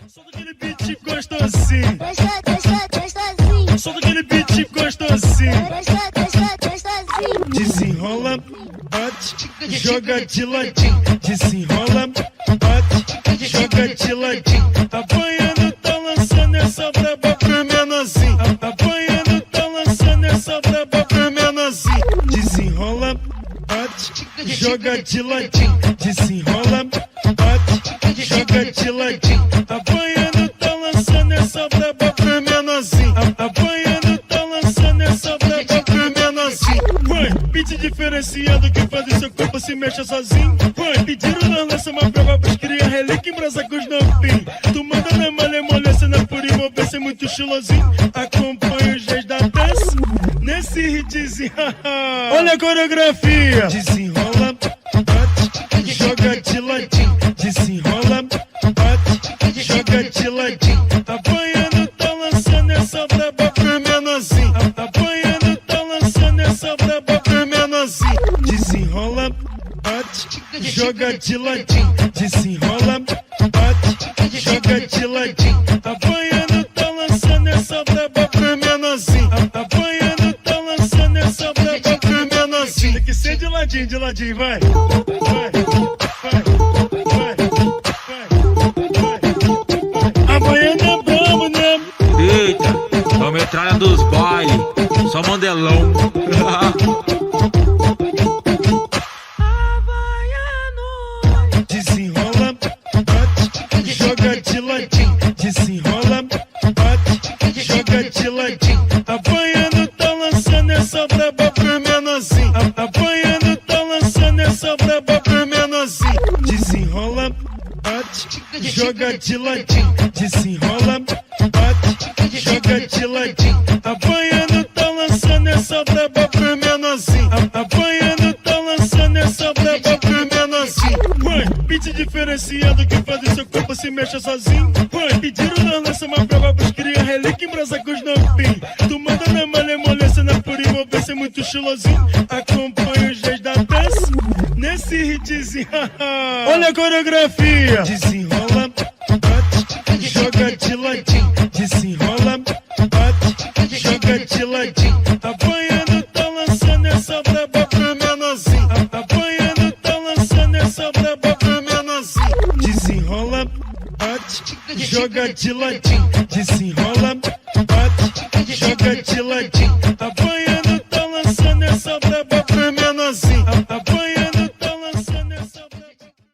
Solta aquele beat gostosinho. Gostosinho. Solta aquele beat gostosinho. Gostosinho. Desenrola, bate, joga de ladinho. Desenrola, bate, joga de ladinho. Apanhando, tá lançando essa braba pro menorzinho. Apanhando, tá lançando essa braba pro menorzinho. Desenrola, bate, joga de ladinho. Desenrola, bate, joga de ladinho. Apanhando, tá lançando essa braba pro menorzinho. Apanhando, tá lançando essa braba pro menorzinho. Vai, beat diferenciado que faz o seu corpo se mexa sozinho. Vai, pediram na lança uma prova pros cria relíquia em brasa com os novinhos. Tu manda na malemolência, na pura envolvência, muito estilosinho. Acompanha os dias da dança nesse hitzinho. Olha a coreografia. Desenrola, bate, joga de ladinho. Desenrola, bate, joga de ladinho. Apanhando, tá lançando essa braba pro menorzinho. Apanhando, tá lançando essa braba pro menorzinho. Desenrola, bate, joga de ladinho. Desenrola, bate, joga de ladinho. Apanhando, tá lançando essa braba pro menorzinho. Apanhando, tá lançando essa braba pro menorzinho. Tem que ser de ladinho, vai. Vai, vai, vai, vai. Amanhã é brabo, né? Eita, é o metralha dos bailes, só mandelão. Desenrola, bate, joga de ladinho. Desenrola, bate, joga de ladinho. Apanhando, tá lançando essa braba pro menorzinho. Apanhando, tá lançando essa braba pro menorzinho. Desenrola, bate, joga de ladinho. Desenrola, bate, joga de ladinho. Apanhando, tá lançando essa braba pro menorzinho. Apanhando, tá lançando essa braba pro menorzinho. Vai, beat diferenciado que faz o seu corpo se mexa sozinho. Vai, pediram na lança uma prova pros cria relíquia em brasa com os novinhos. Tu manda na malemolência, na pura envolvência, muito estilosinho. Acompanha os dias da dança nesse hitzinho. Olha a coreografia. Desenrola, bate, joga de ladinho. Desenrola, bate, joga de ladinho. Apanhando, tá lançando essa braba pro menorzinho. Apanhando, tá lançando essa braba pro menorzinho. Desenrola, bate, joga de ladinho. Desenrola, bate, joga de ladinho.